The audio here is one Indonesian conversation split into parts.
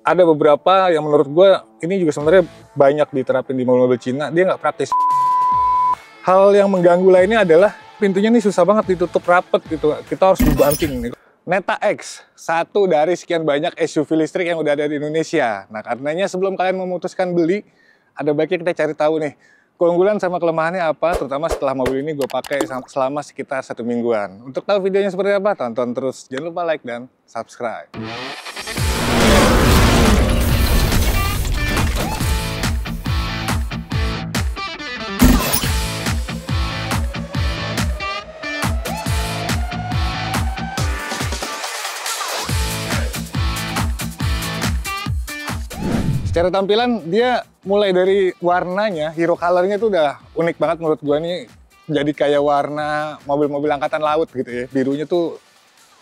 ada beberapa yang menurut gue ini juga sebenarnya banyak diterapin di mobil-mobil Cina, dia nggak praktis. Hal yang mengganggu lainnya adalah pintunya ini susah banget ditutup rapet gitu, kita harus dibanting nih. Neta X, satu dari sekian banyak SUV listrik yang udah ada di Indonesia. Nah karenanya sebelum kalian memutuskan beli, ada baiknya kita cari tahu nih keunggulan sama kelemahannya apa, terutama setelah mobil ini gue pakai selama sekitar 1 mingguan. Untuk tahu videonya seperti apa, tonton terus. Jangan lupa like dan subscribe. Secara tampilan dia mulai dari warnanya, hero colornya tuh udah unik banget menurut gua nih. Jadi kayak warna mobil-mobil angkatan laut gitu ya. Birunya tuh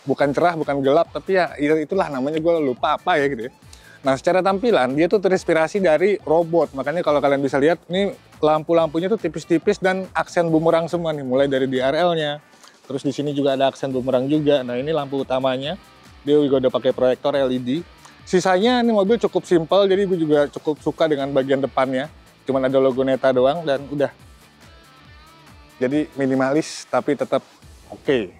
bukan cerah, bukan gelap, tapi ya itulah namanya, gua lupa apa ya gitu ya. Nah secara tampilan dia tuh terinspirasi dari robot. Makanya kalau kalian bisa lihat nih lampu-lampunya tuh tipis-tipis dan aksen bumerang semua nih. Mulai dari DRL-nya, terus di sini juga ada aksen bumerang juga. Nah ini lampu utamanya, dia juga udah pakai proyektor LED. Sisanya ini mobil cukup simpel, jadi gue juga cukup suka dengan bagian depannya. Cuman ada logo Neta doang dan udah. Jadi minimalis tapi tetap oke.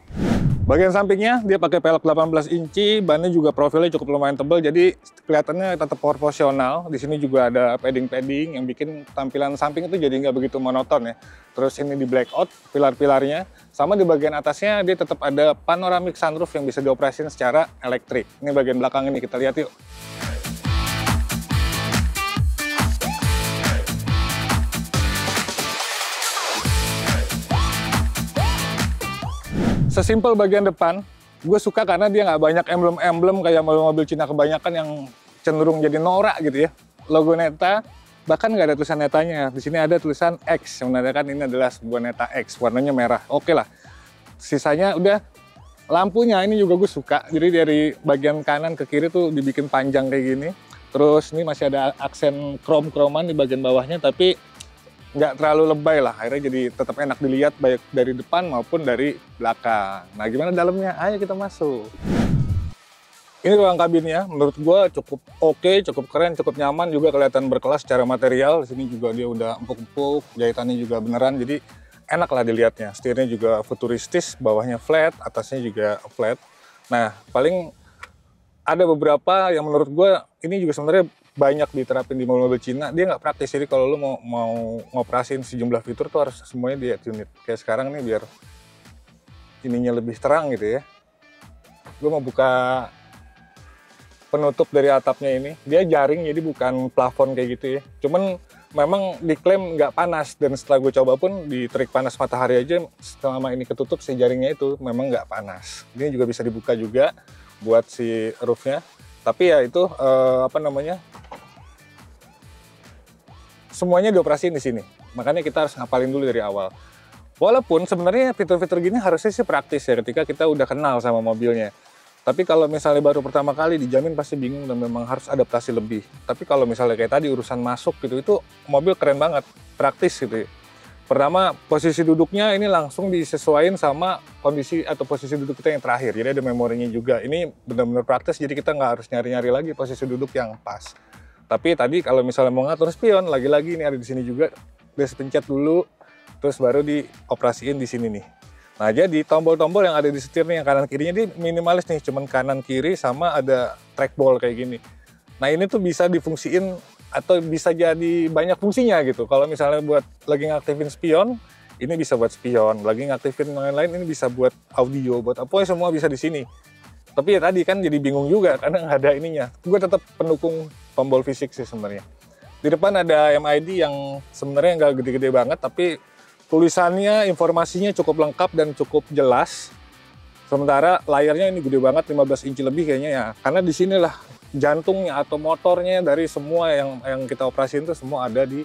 Bagian sampingnya dia pakai pelek 18 inci, bannya juga profilnya cukup lumayan tebal, jadi kelihatannya tetap proporsional. Di sini juga ada padding-padding yang bikin tampilan samping itu jadi nggak begitu monoton ya. Terus ini di blackout pilar-pilarnya, sama di bagian atasnya dia tetap ada panoramic sunroof yang bisa dioperasikan secara elektrik. Ini bagian belakang ini, kita lihat yuk. Sesimpel bagian depan, gue suka karena dia nggak banyak emblem-emblem kayak mobil-mobil Cina kebanyakan yang cenderung jadi norak gitu ya. Logo Neta, bahkan nggak ada tulisan Netanya. Di sini ada tulisan X, yang menandakan ini adalah sebuah Neta X, warnanya merah. Oke lah. Sisanya udah, lampunya ini juga gue suka. Jadi dari bagian kanan ke kiri tuh dibikin panjang kayak gini. Terus ini masih ada aksen krom-kroman di bagian bawahnya, tapi nggak terlalu lebay lah, akhirnya jadi tetap enak dilihat baik dari depan maupun dari belakang. Nah gimana dalamnya? Ayo kita masuk. Ini ruang kabinnya, menurut gua cukup oke, cukup keren, cukup nyaman, juga kelihatan berkelas secara material. Di sini juga dia udah empuk-empuk, jahitannya juga beneran, jadi enak lah dilihatnya. Setirnya juga futuristis, bawahnya flat, atasnya juga flat. Nah paling ada beberapa yang menurut gua ini juga sebenarnya banyak diterapin di mobil-mobil Cina, dia nggak praktis. Jadi kalau lu mau ngoperasin sejumlah fitur tuh harus semuanya di head unit. Kayak sekarang nih biar ininya lebih terang gitu ya. Gue mau buka penutup dari atapnya ini, dia jaring jadi bukan plafon kayak gitu ya. Cuman memang diklaim nggak panas, dan setelah gue coba pun di terik panas matahari aja selama ini ketutup si jaringnya itu memang nggak panas. Ini juga bisa dibuka juga buat si roofnya. Tapi ya itu apa namanya, semuanya dioperasiin di sini. Makanya kita harus ngapalin dulu dari awal. Walaupun sebenarnya fitur-fitur gini harusnya sih praktis ya ketika kita udah kenal sama mobilnya. Tapi kalau misalnya baru pertama kali dijamin pasti bingung dan memang harus adaptasi lebih. Tapi kalau misalnya kayak tadi urusan masuk gitu, itu mobil keren banget, praktis gitu ya. Pertama, posisi duduknya ini langsung disesuaikan sama kondisi atau posisi duduk kita yang terakhir. Jadi ada memorinya juga. Ini benar-benar praktis, jadi kita nggak harus nyari-nyari lagi posisi duduk yang pas. Tapi tadi kalau misalnya mau ngatur spion, lagi-lagi ini ada di sini juga. Dia pencet dulu, terus baru dioperasiin di sini nih. Nah jadi tombol-tombol yang ada di setir nih, yang kanan kirinya dia minimalis nih, cuman kanan kiri sama ada trackball kayak gini. Nah ini tuh bisa difungsiin atau bisa jadi banyak fungsinya gitu. Kalau misalnya buat lagi ngaktifin spion, ini bisa buat spion. Lagi ngaktifin yang lain, ini bisa buat audio, buat apa ya, semua bisa di sini. Tapi ya tadi kan jadi bingung juga karena nggak ada ininya. Gue tetap pendukung tombol fisik sih sebenarnya. Di depan ada MID yang sebenarnya nggak gede-gede banget, tapi tulisannya, informasinya cukup lengkap dan cukup jelas. Sementara layarnya ini gede banget, 15 inci lebih kayaknya ya. Karena di sinilah jantungnya atau motornya dari semua yang kita operasiin itu semua ada di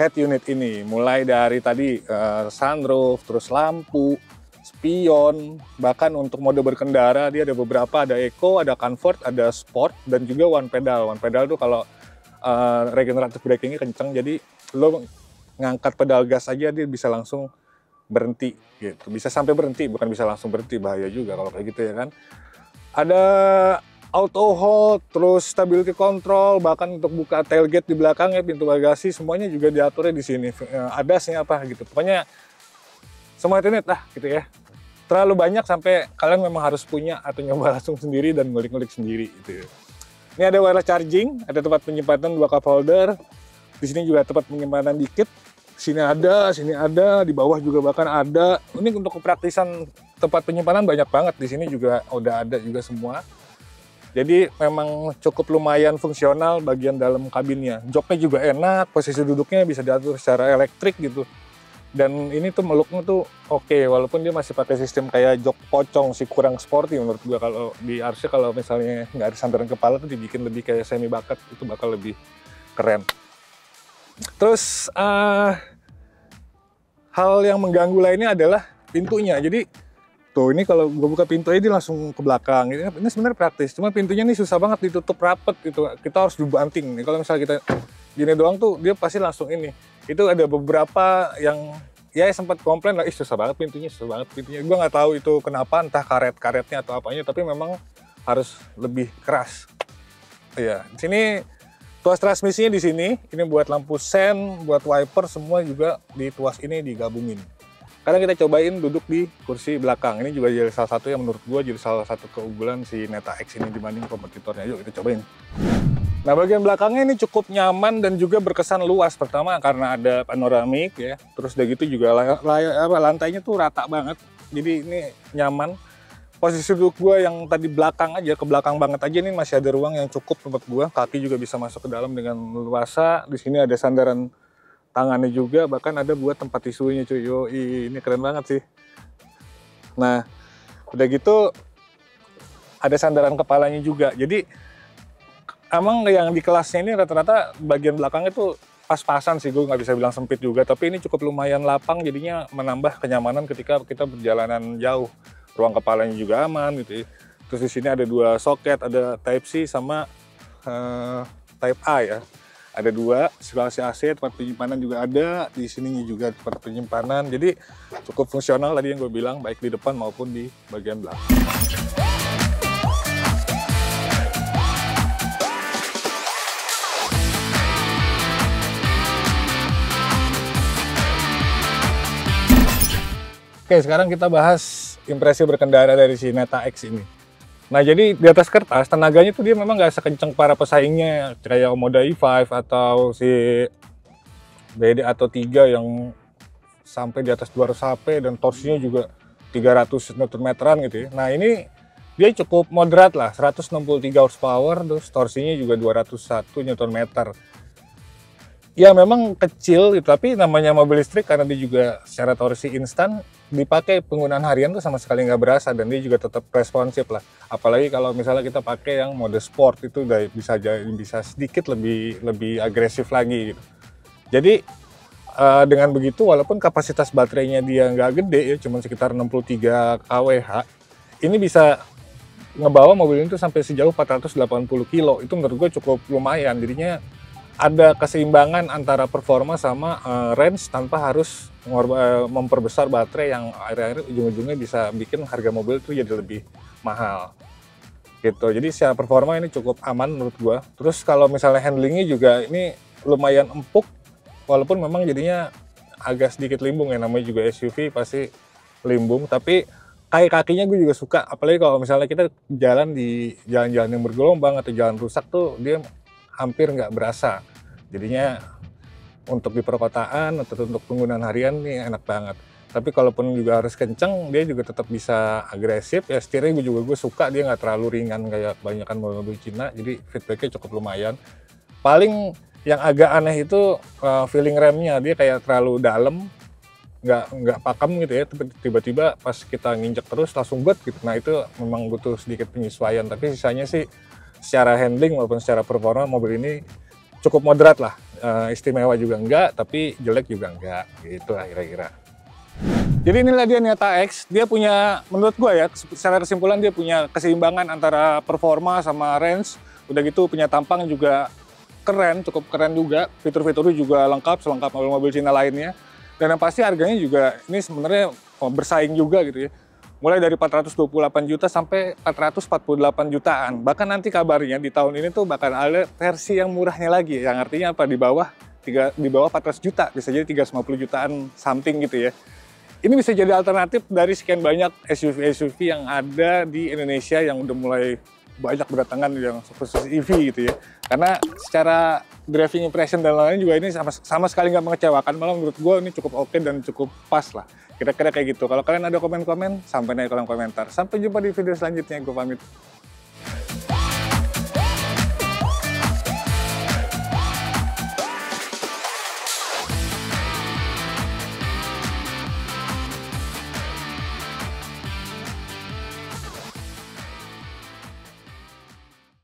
head unit ini. Mulai dari tadi sunroof, terus lampu, spion, bahkan untuk mode berkendara dia ada beberapa, ada eco, ada comfort, ada sport, dan juga one pedal. One pedal tuh kalau regenerative braking-nya kenceng, jadi lo ngangkat pedal gas aja dia bisa langsung berhenti gitu. Bisa sampai berhenti, bukan bisa langsung berhenti, bahaya juga kalau kayak gitu ya kan. Ada auto hold, terus stability control, bahkan untuk buka tailgate di belakangnya, pintu bagasi, semuanya juga diaturnya di sini. ADAS-nya apa gitu. Pokoknya semua internet lah gitu ya. Terlalu banyak sampai kalian memang harus punya atau nyoba langsung sendiri dan ngulik-ngulik sendiri gitu. Ini ada wireless charging, ada tempat penyimpanan 2 cup holder. Di sini juga tempat penyimpanan dikit. Sini ada, di bawah juga bahkan ada. Ini untuk kepraktisan tempat penyimpanan banyak banget. Di sini juga udah ada juga semua. Jadi memang cukup lumayan fungsional bagian dalam kabinnya. Joknya juga enak, posisi duduknya bisa diatur secara elektrik gitu. Dan ini tuh meluknya tuh oke, walaupun dia masih pakai sistem kayak jok pocong sih, kurang sporty menurut gua. Kalau di RC kalau misalnya nggak ada sandaran kepala tuh dibikin lebih kayak semi bucket, itu bakal lebih keren. Terus hal yang mengganggu lainnya adalah pintunya. Jadi tuh ini kalau gue buka pintunya dia langsung ke belakang. Ini sebenarnya praktis, cuma pintunya ini susah banget ditutup rapet gitu. Kita harus dibanting nih. Kalau misalnya kita gini doang tuh dia pasti langsung ini. Itu ada beberapa yang ya sempat komplain lah, ih susah banget pintunya. Gue nggak tahu itu kenapa, entah karetnya atau apanya, tapi memang harus lebih keras. Iya, di sini tuas transmisinya di sini. Ini buat lampu sen, buat wiper semua juga di tuas ini digabungin. Karena kita cobain duduk di kursi belakang. Ini juga jadi salah satu yang menurut gue jadi salah satu keunggulan si Neta X ini dibanding kompetitornya. Yuk kita cobain. Nah bagian belakangnya ini cukup nyaman dan juga berkesan luas. Pertama karena ada panoramik ya. Terus udah gitu juga lantainya tuh rata banget. Jadi ini nyaman. Posisi duduk gue yang tadi belakang aja, ke belakang banget aja, ini masih ada ruang yang cukup tempat gue. Kaki juga bisa masuk ke dalam dengan leluasa. Di sini ada sandaran tangannya juga, bahkan ada buat tempat tisunya cuy. Yoi, ini keren banget sih. Nah, udah gitu ada sandaran kepalanya juga. Jadi emang yang di kelasnya ini rata-rata bagian belakangnya tuh pas-pasan sih, gue nggak bisa bilang sempit juga, tapi ini cukup lumayan lapang, jadinya menambah kenyamanan ketika kita perjalanan jauh. Ruang kepalanya juga aman gitu ya. Terus di sini ada 2 soket, ada Type C sama Type A ya. Ada 2, sirkulasi AC, tempat penyimpanan juga ada, di sini juga tempat penyimpanan. Jadi cukup fungsional tadi yang gue bilang, baik di depan maupun di bagian belakang. Oke, sekarang kita bahas impresi berkendara dari si Neta X ini. Nah jadi di atas kertas tenaganya tuh dia memang nggak sekencang para pesaingnya kayak Omoda E5 atau si BD atau 3 yang sampai di atas 200 HP dan torsinya juga 300 Nm gitu ya. Nah ini dia cukup moderat lah, 163 horsepower, terus torsinya juga 201 Nm. Ya memang kecil gitu, tapi namanya mobil listrik karena dia juga secara torsi instan, dipakai penggunaan harian tuh sama sekali nggak berasa dan dia juga tetap responsif lah. Apalagi kalau misalnya kita pakai yang mode sport itu udah bisa sedikit lebih agresif lagi gitu. Jadi dengan begitu walaupun kapasitas baterainya dia nggak gede ya, cuma sekitar 63 kWh, ini bisa ngebawa mobil itu sampai sejauh 480 kilo. Itu menurut gue cukup lumayan. Jadinya ada keseimbangan antara performa sama range tanpa harus memperbesar baterai yang akhir-akhir ujung-ujungnya bisa bikin harga mobil itu jadi lebih mahal gitu. Jadi secara performa ini cukup aman menurut gua. Terus kalau misalnya handlingnya juga ini lumayan empuk, walaupun memang jadinya agak sedikit limbung ya, namanya juga SUV pasti limbung, tapi kakinya gue juga suka, apalagi kalau misalnya kita jalan di jalan-jalan yang bergelombang atau jalan rusak tuh dia hampir nggak berasa. Jadinya untuk di perkotaan atau untuk penggunaan harian nih enak banget. Tapi kalaupun juga harus kenceng, dia juga tetap bisa agresif. Ya setirnya gue suka, dia nggak terlalu ringan kayak kebanyakan mobil Cina. Jadi feedbacknya cukup lumayan. Paling yang agak aneh itu feeling remnya, dia kayak terlalu dalam, nggak pakem gitu ya. Tiba-tiba pas kita nginjek terus langsung bet gitu. Nah itu memang butuh sedikit penyesuaian. Tapi sisanya sih secara handling maupun secara performa mobil ini cukup moderat lah, istimewa juga enggak, tapi jelek juga enggak, gitu lah kira-kira. Jadi inilah dia Neta X, dia punya, menurut gue ya, secara kesimpulan dia punya keseimbangan antara performa sama range, udah gitu punya tampang juga keren, cukup keren juga, fitur-fiturnya juga lengkap, selengkap mobil-mobil Cina lainnya, dan yang pasti harganya juga ini sebenarnya bersaing juga gitu ya. mulai dari 428 juta sampai 448 jutaan. Bahkan nanti kabarnya di tahun ini tuh bakal ada versi yang murahnya lagi, yang artinya apa, di bawah 400 juta, bisa jadi 350 jutaan something gitu ya. Ini bisa jadi alternatif dari sekian banyak SUV-SUV yang ada di Indonesia yang udah mulai banyak berdatangan yang khusus EV gitu ya. Karena secara driving impression dan lain-lain juga ini sama sekali nggak mengecewakan, malah menurut gue ini cukup oke dan cukup pas lah. Kira-kira kayak gitu. Kalau kalian ada komen-komen, sampai naik kolom komentar. Sampai jumpa di video selanjutnya, gue pamit.